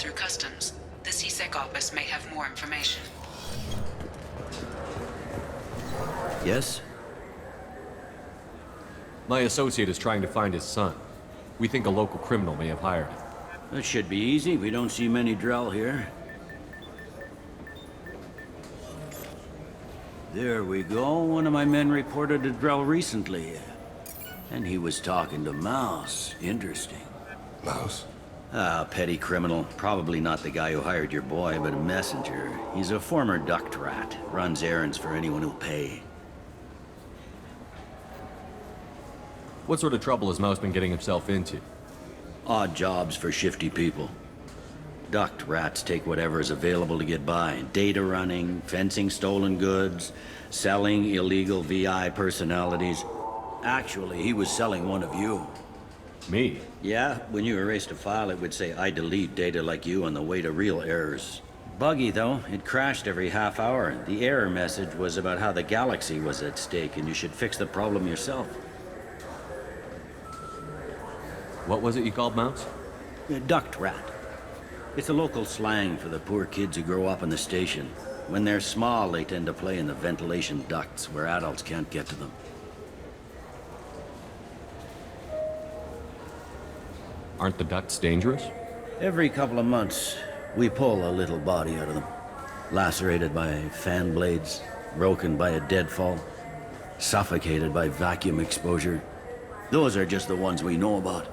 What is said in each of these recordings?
through customs. The CSEC office may have more information. Yes? My associate is trying to find his son. We think a local criminal may have hired him. That should be easy. We don't see many Drell here. There we go. One of my men reported a Drell recently. And he was talking to Mouse. Interesting. Mouse? Ah, petty criminal. Probably not the guy who hired your boy, but a messenger. He's a former duct rat. Runs errands for anyone who'll pay. What sort of trouble has Mouse been getting himself into? Odd jobs for shifty people. Duct rats take whatever is available to get by. Data running, fencing stolen goods, selling illegal VI personalities. Actually, he was selling one of you. Me? Yeah, when you erased a file, it would say, I delete data like you on the way to real errors. Buggy, though. It crashed every half hour. The error message was about how the galaxy was at stake, and you should fix the problem yourself. What was it you called Mouse? A duct rat. It's a local slang for the poor kids who grow up in the station. When they're small, they tend to play in the ventilation ducts where adults can't get to them. Aren't the ducts dangerous? Every couple of months, we pull a little body out of them. Lacerated by fan blades, broken by a deadfall, suffocated by vacuum exposure. Those are just the ones we know about.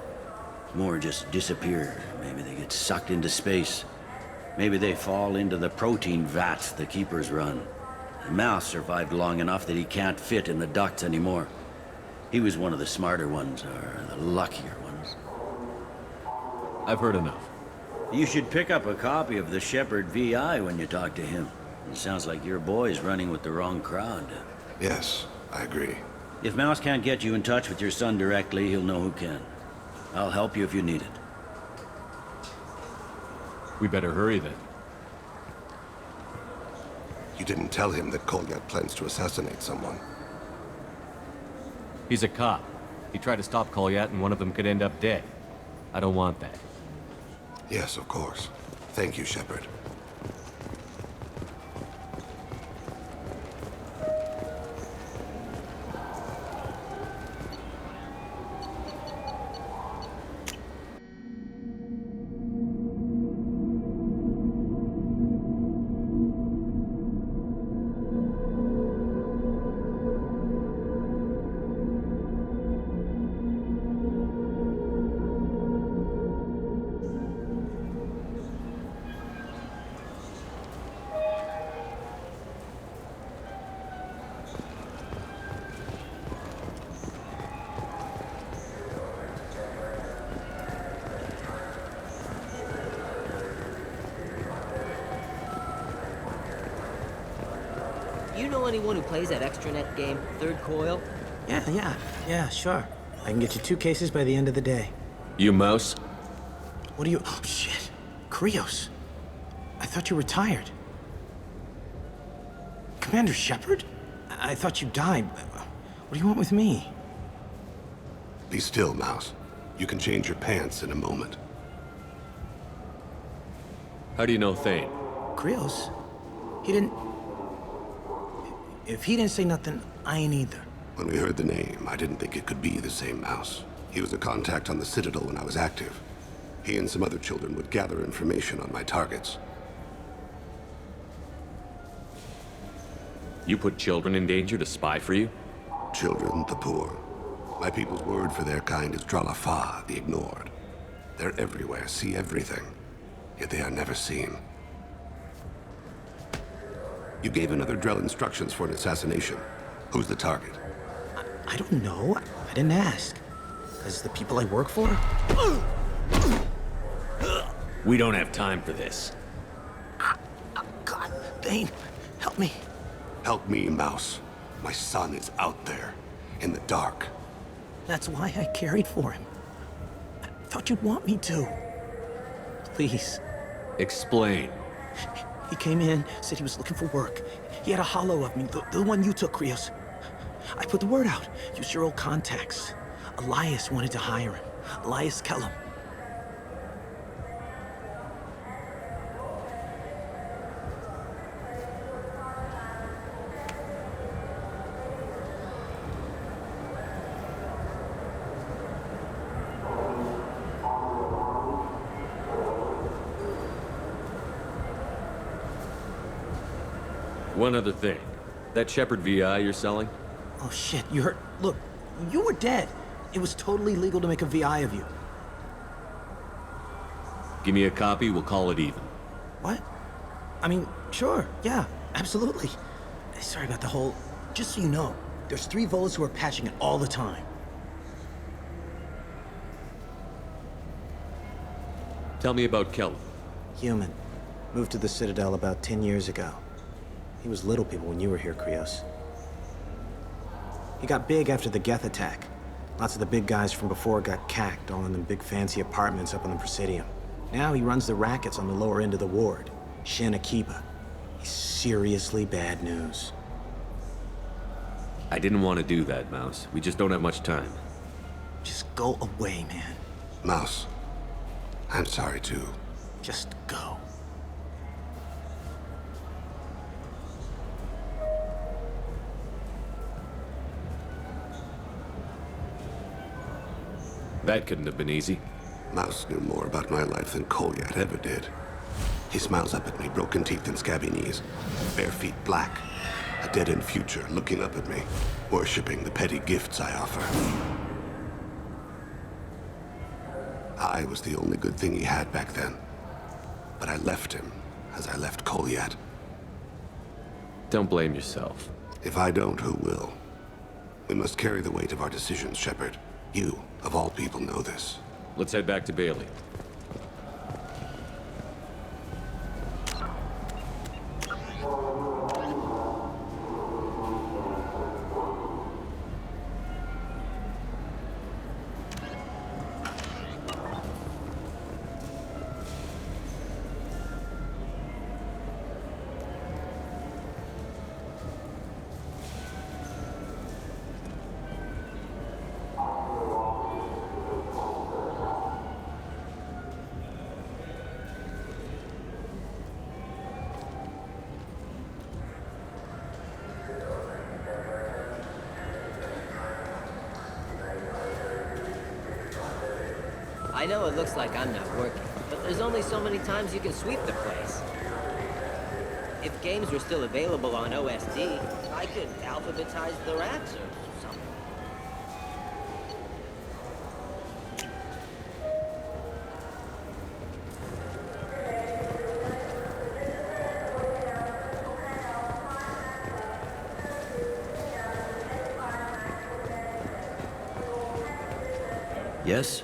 More just disappear. Maybe they get sucked into space. Maybe they fall into the protein vats the keepers run. The Mouse survived long enough that he can't fit in the ducts anymore. He was one of the smarter ones, or the luckier ones. I've heard enough. You should pick up a copy of the Shepherd VI when you talk to him. It sounds like your boy's running with the wrong crowd. Yes, I agree. If Mouse can't get you in touch with your son directly, he'll know who can. I'll help you if you need it. We better hurry then. You didn't tell him that Kolyat plans to assassinate someone. He's a cop. He tried to stop Kolyat and one of them could end up dead. I don't want that. Yes, of course. Thank you, Shepard. You know anyone who plays that extranet game, Third Coil? Yeah, sure. I can get you 2 cases by the end of the day. You Mouse? What are you... Oh, shit. Krios. I thought you were retired. Commander Shepard? I thought you died. What do you want with me? Be still, Mouse. You can change your pants in a moment. How do you know Thane? Krios? He didn't... If he didn't say nothing, I ain't either. When we heard the name, I didn't think it could be the same Mouse. He was a contact on the Citadel when I was active. He and some other children would gather information on my targets. You put children in danger to spy for you? Children, the poor. My people's word for their kind is Dralafa, the ignored. They're everywhere, see everything. Yet they are never seen. You gave another Drell instructions for an assassination. Who's the target? I don't know. I didn't ask. Because the people I work for? We don't have time for this. God, Thane, help me. Help me, Mouse. My son is out there, in the dark. That's why I carried for him. I thought you'd want me to. Please. Explain. He came in, said he was looking for work. He had a holo of me, the one you took, Krios. I put the word out. Use your old contacts. Elias wanted to hire him. Elias Kellum. One other thing. That Shepherd VI you're selling? Oh shit, you heard? Look, you were dead. It was totally legal to make a VI of you. Give me a copy, we'll call it even. What? I mean, sure, yeah, absolutely. Sorry about the whole... Just so you know, there's 3 Volas who are patching it all the time. Tell me about Kellum. Human. Moved to the Citadel about 10 years ago. He was little people when you were here, Krios. He got big after the Geth attack. Lots of the big guys from before got cacked, all in them big fancy apartments up on the Presidium. Now he runs the rackets on the lower end of the ward, Shin Akiba. He's seriously bad news. I didn't want to do that, Mouse. We just don't have much time. Just go away, man. Mouse, I'm sorry too. Just go. That couldn't have been easy. Mouse knew more about my life than Kolyat ever did. He smiles up at me, broken teeth and scabby knees, bare feet black, a dead-end future looking up at me, worshipping the petty gifts I offer. I was the only good thing he had back then, but I left him as I left Kolyat. Don't blame yourself. If I don't, who will? We must carry the weight of our decisions, Shepard. You, of all people, know this. Let's head back to Bailey. I know it looks like I'm not working, but there's only so many times you can sweep the place. If games were still available on OSD, I could alphabetize the rats or something. Yes?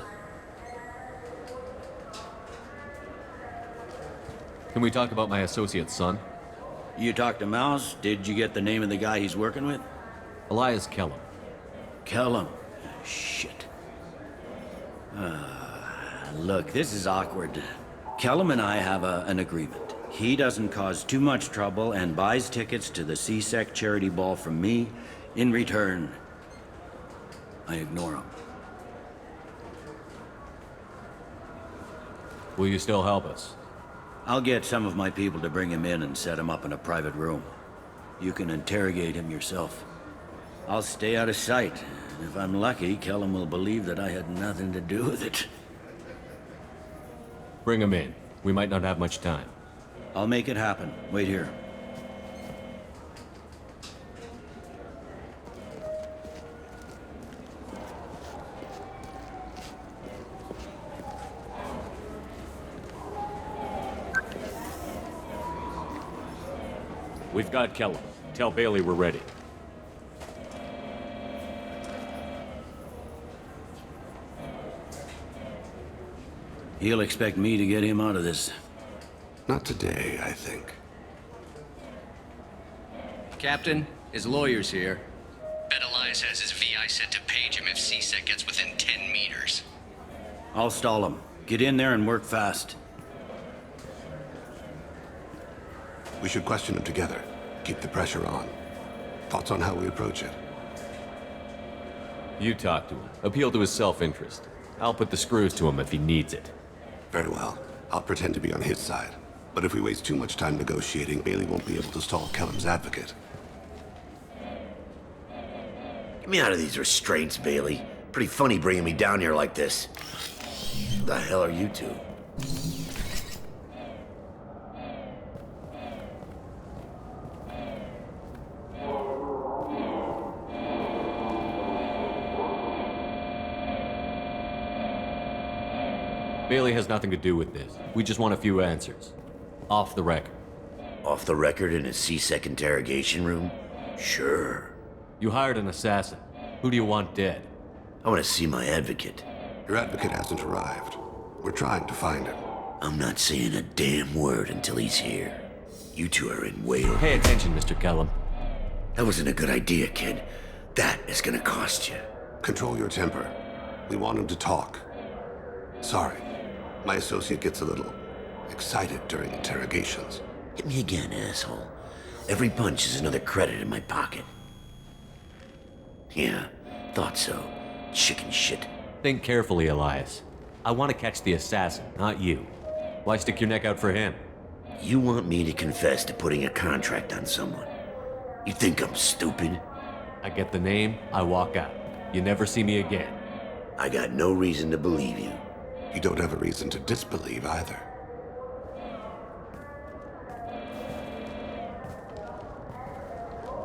Can we talk about my associate's son? You talked to Mouse? Did you get the name of the guy he's working with? Elias Kellum. Kellum. Shit. Look, this is awkward. Kellum and I have an agreement. He doesn't cause too much trouble and buys tickets to the CSEC charity ball from me. In return, I ignore him. Will you still help us? I'll get some of my people to bring him in and set him up in a private room. You can interrogate him yourself. I'll stay out of sight. And if I'm lucky, Kellum will believe that I had nothing to do with it. Bring him in. We might not have much time. I'll make it happen. Wait here. We've got Kellum. Tell Bailey we're ready. He'll expect me to get him out of this. Not today, I think. Captain, his lawyer's here. Bet Elias has his VI set to page him if CSEC gets within 10 meters. I'll stall him. Get in there and work fast. We should question him together. Keep the pressure on. Thoughts on how we approach it? You talk to him. Appeal to his self-interest. I'll put the screws to him if he needs it. Very well. I'll pretend to be on his side. But if we waste too much time negotiating, Bailey won't be able to stall Kellum's advocate. Get me out of these restraints, Bailey. Pretty funny bringing me down here like this. Who the hell are you two? Bailey has nothing to do with this. We just want a few answers. Off the record. Off the record in a C-Sec interrogation room? Sure. You hired an assassin. Who do you want dead? I want to see my advocate. Your advocate hasn't arrived. We're trying to find him. I'm not saying a damn word until he's here. You two are in whale. Pay attention, Mr. Kellum. That wasn't a good idea, kid. That is gonna cost you. Control your temper. We want him to talk. Sorry. My associate gets a little excited during interrogations. Hit me again, asshole. Every punch is another credit in my pocket. Yeah, thought so. Chicken shit. Think carefully, Elias. I want to catch the assassin, not you. Why stick your neck out for him? You want me to confess to putting a contract on someone? You think I'm stupid? I get the name, I walk out. You never see me again. I got no reason to believe you. You don't have a reason to disbelieve either.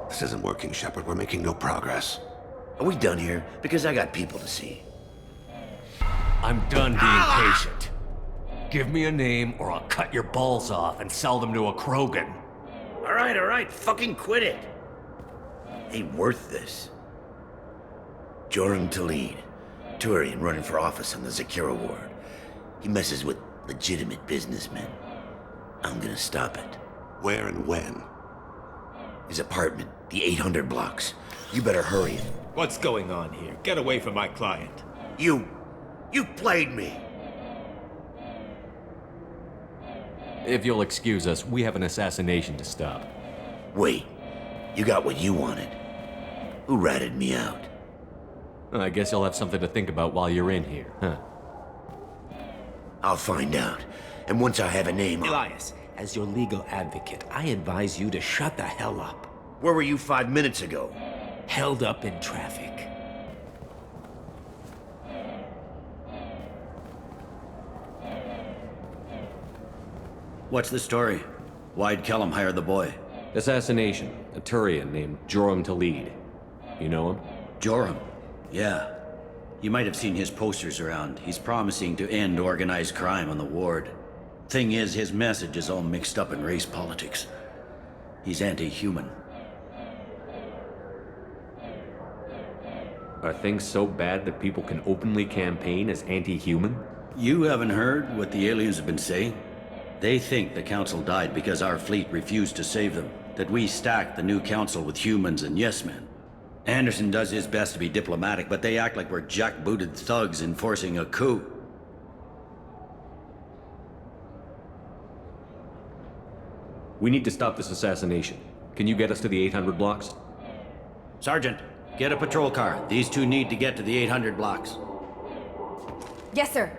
This isn't working, Shepard. We're making no progress. Are we done here? Because I got people to see. I'm done being patient. Give me a name or I'll cut your balls off and sell them to a Krogan. All right, fucking quit it. Ain't worth this. Joram Talid, Turian running for office on the Zakira ward. He messes with legitimate businessmen. I'm gonna stop it. Where and when? His apartment, the 800 blocks. You better hurry it. What's going on here? Get away from my client. You played me. If you'll excuse us, we have an assassination to stop. Wait, you got what you wanted. Who ratted me out? I guess you'll have something to think about while you're in here, huh? I'll find out. And once I have a name, Elias, as your legal advocate, I advise you to shut the hell up. Where were you 5 minutes ago? Held up in traffic. What's the story? Why'd Kellum hire the boy? Assassination. A Turian named Joram Talid. You know him? Joram? Yeah. You might have seen his posters around. He's promising to end organized crime on the ward. Thing is, his message is all mixed up in race politics. He's anti-human. Are things so bad that people can openly campaign as anti-human? You haven't heard what the aliens have been saying? They think the Council died because our fleet refused to save them. That we stacked the new Council with humans and yes-men. Anderson does his best to be diplomatic, but they act like we're jackbooted thugs enforcing a coup. We need to stop this assassination. Can you get us to the 800 blocks? Sergeant, get a patrol car. These two need to get to the 800 blocks. Yes, sir.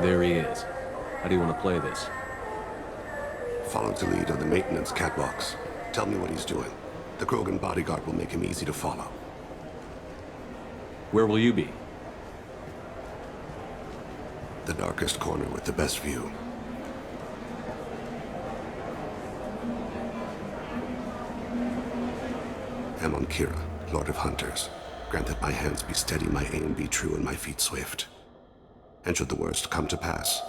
There he is. How do you want to play this? Follow to lead on the maintenance catwalks. Tell me what he's doing. The Krogan bodyguard will make him easy to follow. Where will you be? The darkest corner with the best view. Amon Kira, Lord of Hunters. Grant that my hands be steady, my aim be true, and my feet swift. And should the worst come to pass,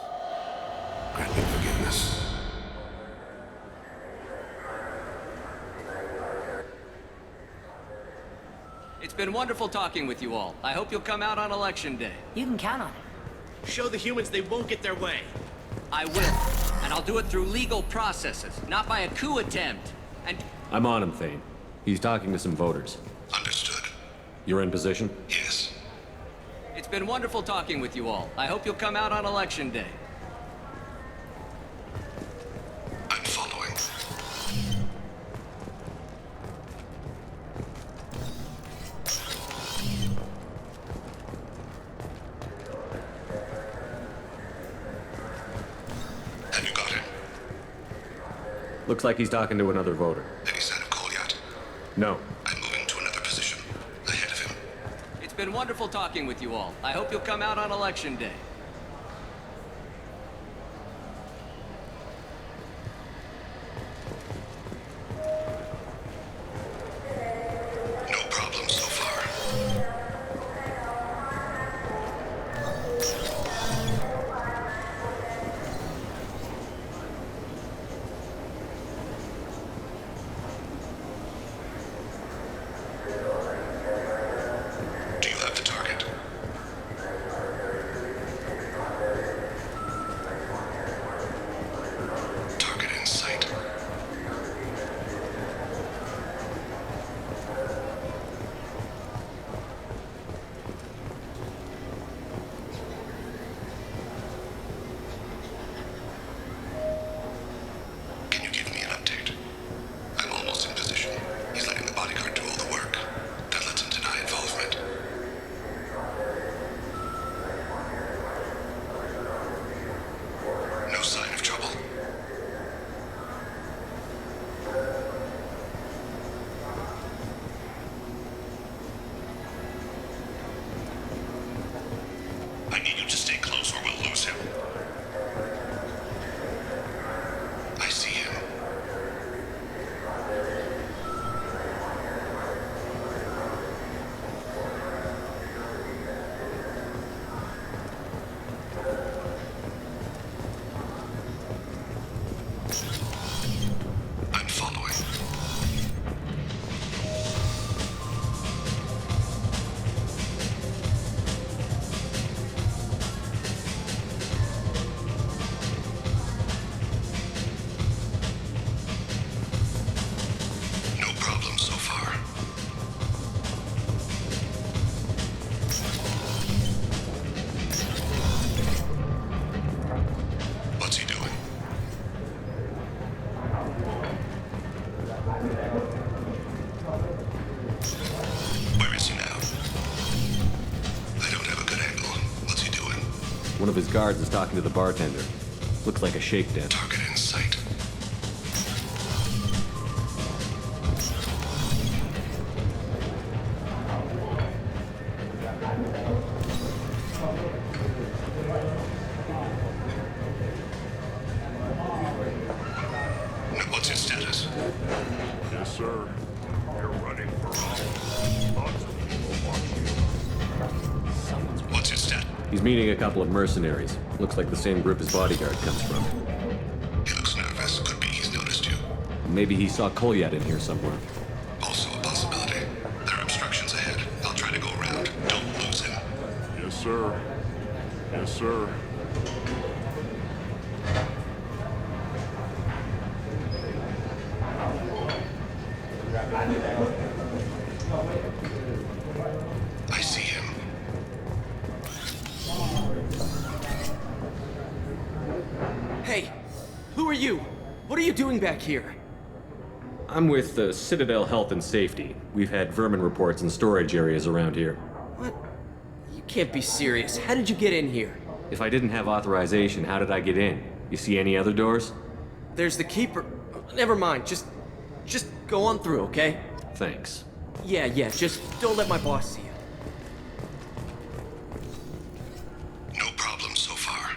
grant me forgiveness. It's been wonderful talking with you all. I hope you'll come out on Election Day. You can count on it. Show the humans they won't get their way. I will. And I'll do it through legal processes, not by a coup attempt. And I'm on him, Thane. He's talking to some voters. Understood. You're in position? Yes. it's been wonderful talking with you all. I hope you'll come out on Election Day. I'm following. Have you got him? Looks like he's talking to another voter. Any sign of Cole yet? No. I'm moving to another position. Ahead of him. It's been wonderful talking with you all. I hope you'll come out on Election Day. Do you have the target? Target in sight. Can you give me an update? I'm almost in position. He's letting the bodyguard do all the work. That lets him deny involvement. No sign of trouble. I need you to stay close or we'll lose him. I see him. I'm following. No problem so far. What's he doing? Where is he now? I don't have a good angle. What's he doing? One of his guards is talking to the bartender. Looks like a shakedown. Target in sight. What's his status? Yes, sir. You're running for office. Lots of people watching. What's his stat? He's meeting a couple of mercenaries. Looks like the same group his bodyguard comes from. He looks nervous. Could be he's noticed you. Maybe he saw Kolyat in here somewhere. Also a possibility. There are obstructions ahead. I'll try to go around. Don't lose him. Yes, sir. Yes, sir. I see him. Hey, who are you? What are you doing back here? I'm with the Citadel Health and Safety. We've had vermin reports in storage areas around here. What? You can't be serious. How did you get in here? If I didn't have authorization, how did I get in? You see any other doors? There's the keeper. Never mind. Just go on through, okay? Thanks. Yeah, just don't let my boss see you. No problem so far.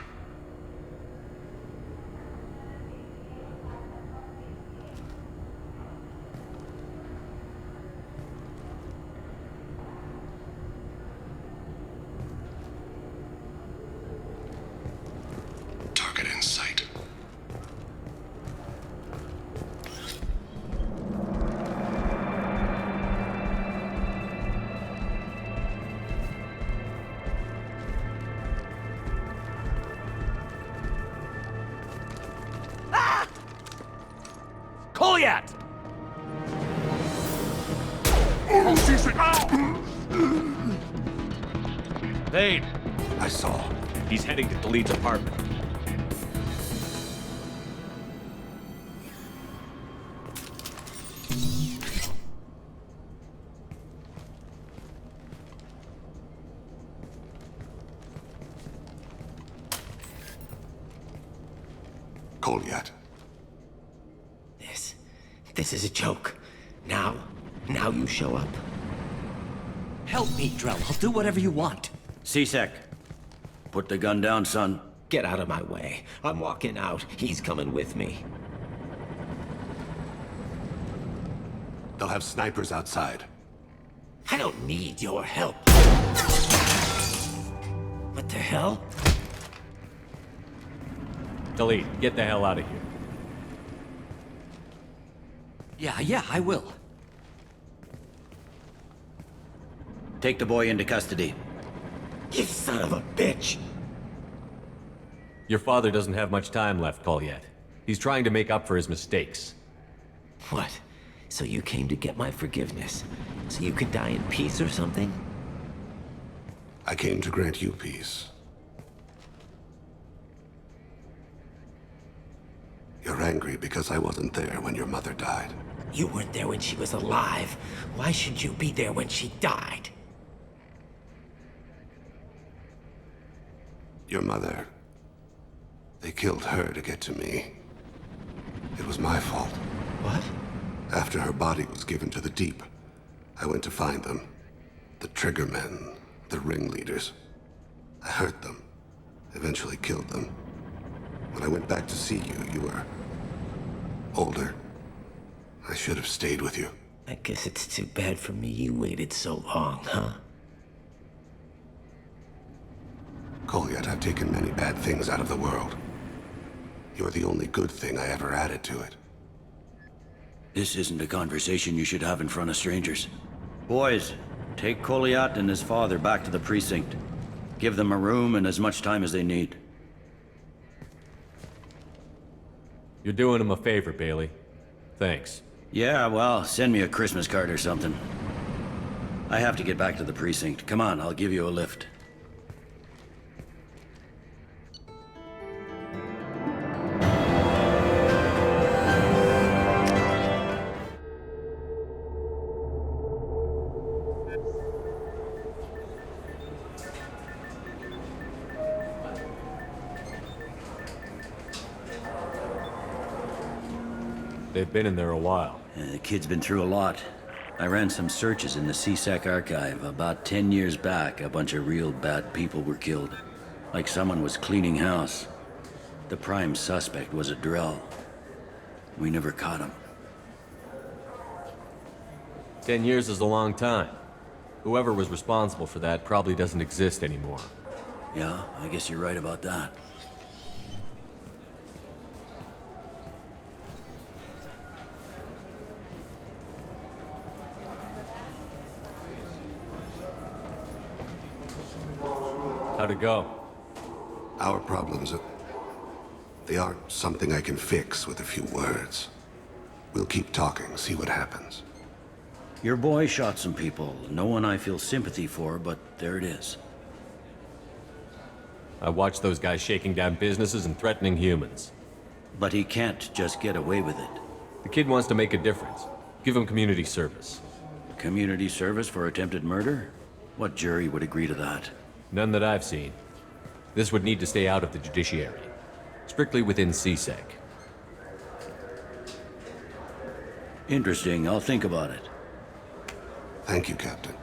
Target in sight. Kolyat! Thane! I saw. He's heading to Khalid's apartment. Kolyat. This is a joke. Now you show up. Help me, Drell. I'll do whatever you want. C-Sec, put the gun down, son. Get out of my way. I'm walking out. He's coming with me. They'll have snipers outside. I don't need your help. What the hell? Khalid, get the hell out of here. Yeah, I will. Take the boy into custody. You son of a bitch! Your father doesn't have much time left, Colliet. He's trying to make up for his mistakes. What? So you came to get my forgiveness? So you could die in peace or something? I came to grant you peace. You're angry because I wasn't there when your mother died. You weren't there when she was alive. Why should you be there when she died? Your mother... They killed her to get to me. It was my fault. What? After her body was given to the Deep, I went to find them. The Triggermen, the ringleaders. I hurt them, eventually killed them. When I went back to see you, you were... older. I should have stayed with you. I guess it's too bad for me you waited so long, huh? Colliet, I've taken many bad things out of the world. You're the only good thing I ever added to it. This isn't a conversation you should have in front of strangers. Boys, take Colliet and his father back to the precinct. Give them a room and as much time as they need. You're doing him a favor, Bailey. Thanks. Yeah, well, send me a Christmas card or something. I have to get back to the precinct. Come on, I'll give you a lift. They've been in there a while. The kid's been through a lot. I ran some searches in the CSEC archive. About 10 years back, a bunch of real bad people were killed. Like someone was cleaning house. The prime suspect was a drill. We never caught him. 10 years is a long time. Whoever was responsible for that probably doesn't exist anymore. Yeah, I guess you're right about that. How'd it go? Our problems, they aren't something I can fix with a few words. We'll keep talking, see what happens. Your boy shot some people. No one I feel sympathy for, but there it is. I watched those guys shaking down businesses and threatening humans. But he can't just get away with it. The kid wants to make a difference. Give him community service. Community service for attempted murder? What jury would agree to that? None that I've seen. This would need to stay out of the judiciary. Strictly within CSEC. Interesting. I'll think about it. Thank you, Captain.